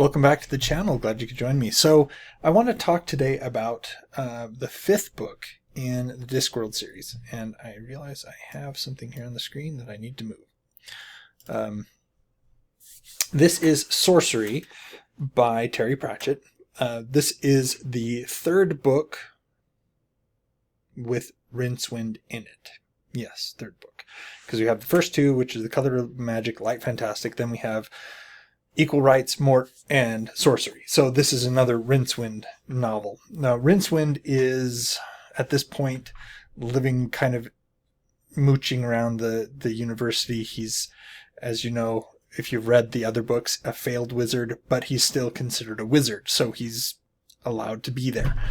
Welcome back to the channel. Glad you could join me. So I want to talk today about the fifth book in the Discworld series. And I realize I have something here on the screen that I need to move. This is Sourcery by Terry Pratchett. This is the third book with Rincewind in it. Yes, third book. Because we have the first two, which is The Color of Magic, Light Fantastic. Then we have Equal Rights, Mort, and Sourcery. So this is another Rincewind novel. Now, Rincewind is, at this point, living kind of mooching around the university. He's, as you know, if you've read the other books, a failed wizard, but he's still considered a wizard, so he's allowed to be there.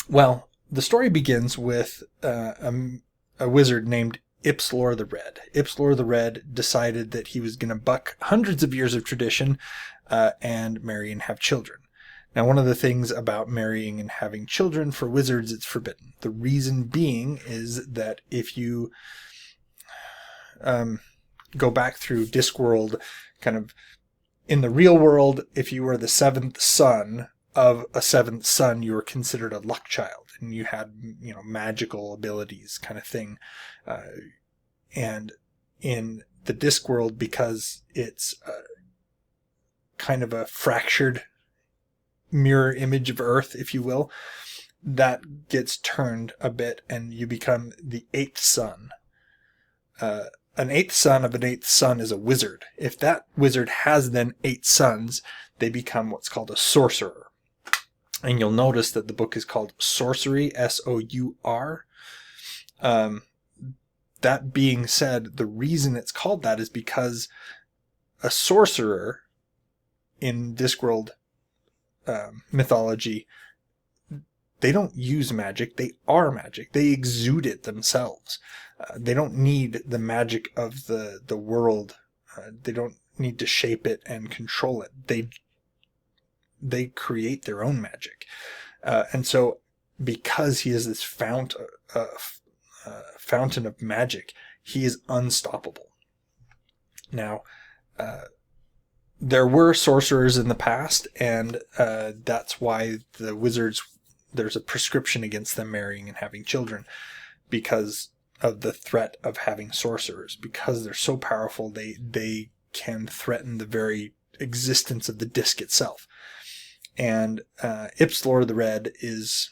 Well, the story begins with a wizard named Ipslor the Red. Ipslor the Red decided that he was going to buck hundreds of years of tradition and marry and have children. Now, one of the things about marrying and having children for wizards, it's forbidden. The reason being is that if you go back through Discworld, kind of in the real world, if you were the seventh son of a seventh son, you were considered a luck child, and you had, magical abilities kind of thing. And in the Discworld, because it's kind of a fractured mirror image of Earth, if you will, that gets turned a bit, and you become the eighth son. An eighth son of an eighth son is a wizard. If that wizard has then 8 sons, they become what's called a sorcerer. And you'll notice that the book is called Sourcery, S-O-U-R. That being said, the reason it's called that is because a sorcerer in Discworld mythology, they don't use magic, they are magic. They exude it themselves. They don't need the magic of the world. They don't need to shape it and control it. They create their own magic. And so because he is this fountain of magic, he is unstoppable. Now, there were sorcerers in the past, and that's why the wizards, there's a prescription against them marrying and having children, because of the threat of having sorcerers. Because they're so powerful, they can threaten the very existence of the disc itself. And Ipslor the Red is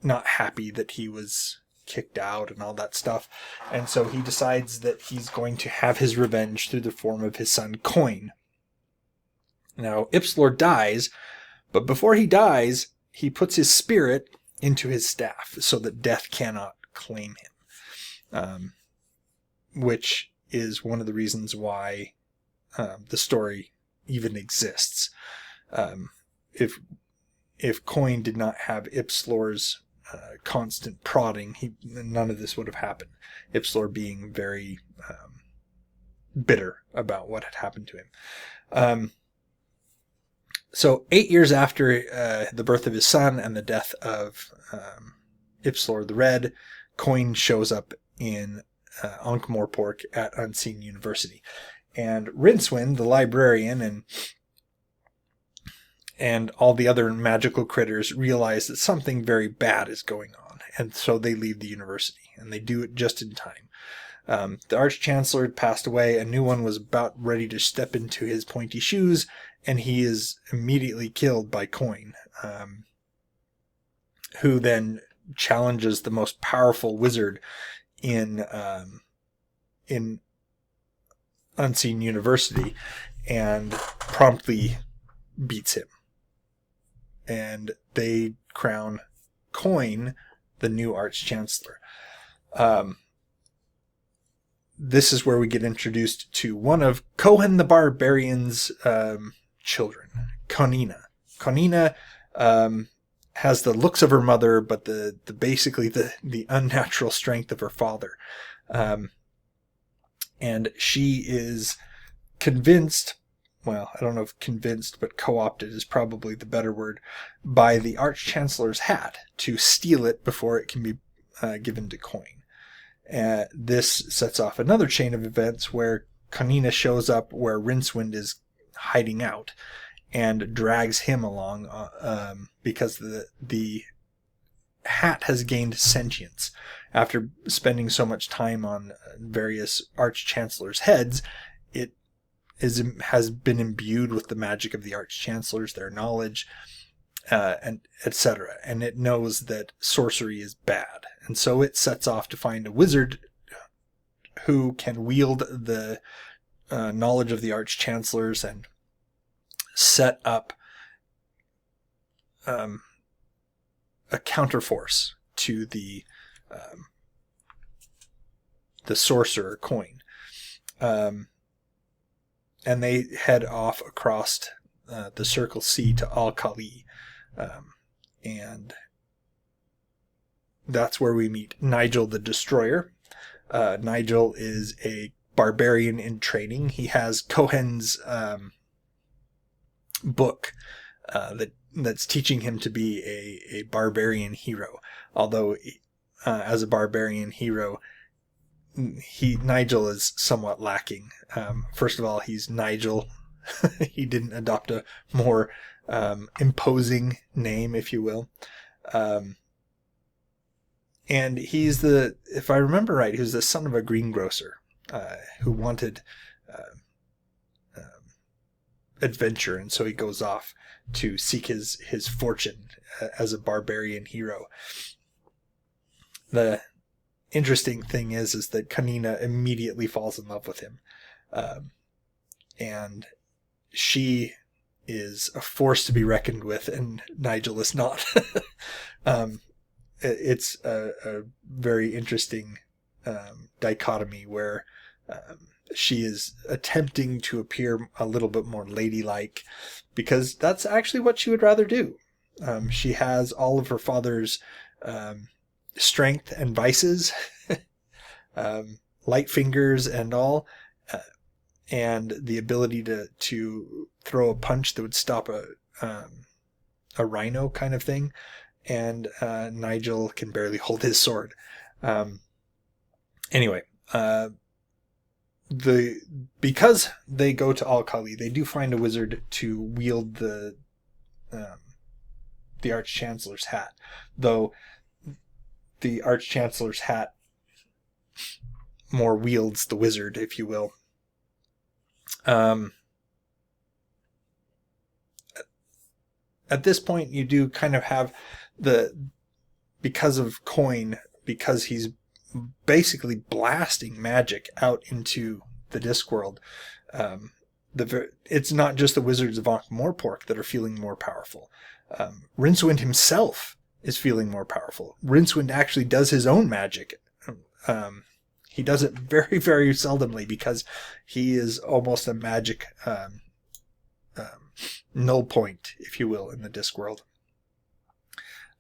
not happy that he was kicked out and all that stuff, and so he decides that he's going to have his revenge through the form of his son Coin. Now, Ipslor dies, but before he dies, he puts his spirit into his staff so that death cannot claim him, which is one of the reasons why the story even exists. If Coin did not have Ipslor's constant prodding, none of this would have happened. Ipslor being very bitter about what had happened to him. So 8 years after the birth of his son and the death of Ipslor the Red, Coin shows up in Ankh-Morpork at Unseen University. And Rincewind, the librarian, and all the other magical critters realize that something very bad is going on. And so they leave the university, and they do it just in time. The Arch-Chancellor had passed away. A new one was about ready to step into his pointy shoes, and he is immediately killed by Coin, who then challenges the most powerful wizard in Unseen University and promptly beats him. And they crown Coin the new Arch-Chancellor. This is where we get introduced to one of Cohen the Barbarian's children, Conina. Conina has the looks of her mother, but basically the unnatural strength of her father. And she is convinced, well, I don't know if convinced, but co-opted is probably the better word, by the Arch-Chancellor's hat to steal it before it can be given to Coin. This sets off another chain of events where Conina shows up where Rincewind is hiding out, and drags him along because the hat has gained sentience. After spending so much time on various arch-chancellors' heads, it has been imbued with the magic of the arch-chancellors, their knowledge, and etc. And it knows that sorcery is bad. And so it sets off to find a wizard who can wield the knowledge of the arch-chancellors and set up a counterforce to the sorcerer coin. And they head off across the Circle C to Al-Khali. And that's where we meet Nigel the Destroyer. Nigel is a barbarian in training. He has Cohen's book that's teaching him to be a barbarian hero. Although, as a barbarian hero, Nigel is somewhat lacking. First of all, he's Nigel. He didn't adopt a more imposing name, if you will. And he's if I remember right, he was the son of a greengrocer who wanted adventure, and so he goes off to seek his fortune as a barbarian hero. The interesting thing is that Kanina immediately falls in love with him, and she is a force to be reckoned with, and Nigel is not. It's a very interesting dichotomy where she is attempting to appear a little bit more ladylike, because that's actually what she would rather do. She has all of her father's strength and vices, light fingers and all, and the ability to throw a punch that would stop a rhino kind of thing. And Nigel can barely hold his sword. Anyway, because they go to Al-Khali, they do find a wizard to wield the Arch-Chancellor's hat, though the Arch-Chancellor's hat more wields the wizard, if you will. At this point, you do kind of have because of Coin, because he's basically blasting magic out into the Discworld. It's not just the wizards of Ankh-Morpork that are feeling more powerful. Rincewind himself is feeling more powerful. Rincewind actually does his own magic. He does it very, very seldomly because he is almost a magic null point, if you will, in the Discworld.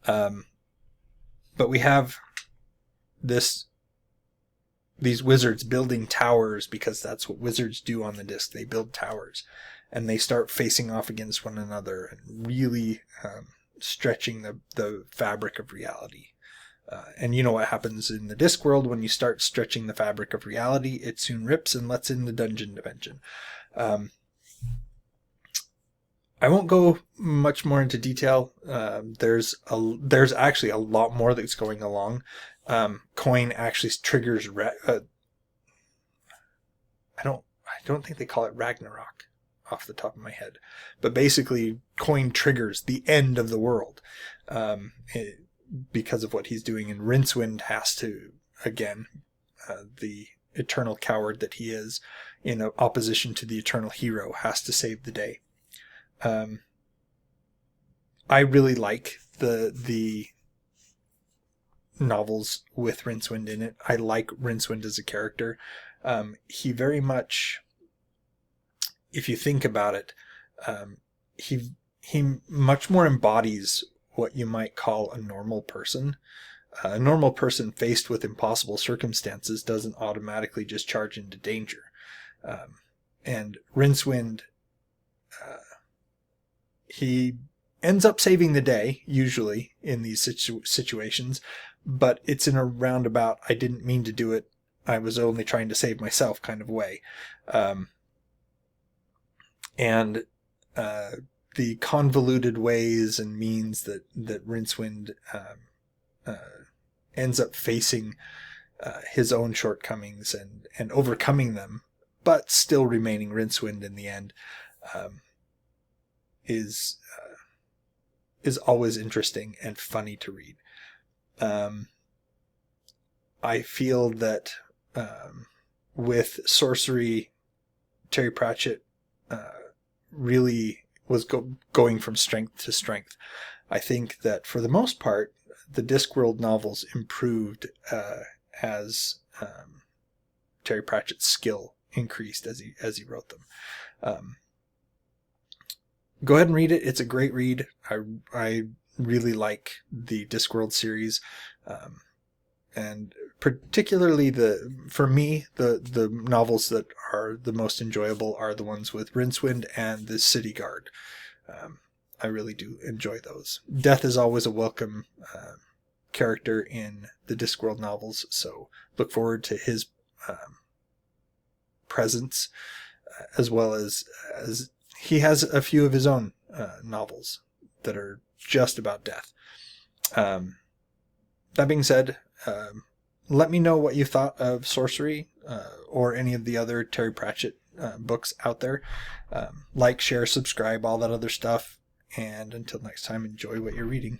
But we have these wizards building towers, because that's what wizards do on the disc. They build towers, and they start facing off against one another and really stretching the fabric of reality. And you know what happens in the Discworld when you start stretching the fabric of reality? It soon rips and lets in the dungeon dimension. I won't go much more into detail. There's actually a lot more that's going along. Coin actually triggers. I don't think they call it Ragnarok off the top of my head, but basically, Coin triggers the end of the world because of what he's doing, and Rincewind has to, again, the eternal coward that he is, in opposition to the eternal hero, has to save the day. I really like the novels with Rincewind in it. I like Rincewind as a character. He very much, if you think about it, he much more embodies what you might call a normal person. A normal person faced with impossible circumstances doesn't automatically just charge into danger. And Rincewind, he ends up saving the day, usually, in these situations, but it's in a roundabout, I didn't mean to do it, I was only trying to save myself kind of way. and the convoluted ways and means that Rincewind ends up facing his own shortcomings and overcoming them, but still remaining Rincewind in the end, is always interesting and funny to read. I feel that with Sourcery, Terry Pratchett really was going from strength to strength. I think that for the most part, the Discworld novels improved as Terry Pratchett's skill increased as he wrote them. Go ahead and read it. It's a great read. I really like the Discworld series, and particularly for me, the novels that are the most enjoyable are the ones with Rincewind and the City Guard. I really do enjoy those. Death is always a welcome character in the Discworld novels, so look forward to his presence, as well as he has a few of his own novels that are just about death. That being said, let me know what you thought of Sourcery or any of the other Terry Pratchett books out there. Like, share, subscribe, all that other stuff. And until next time, enjoy what you're reading.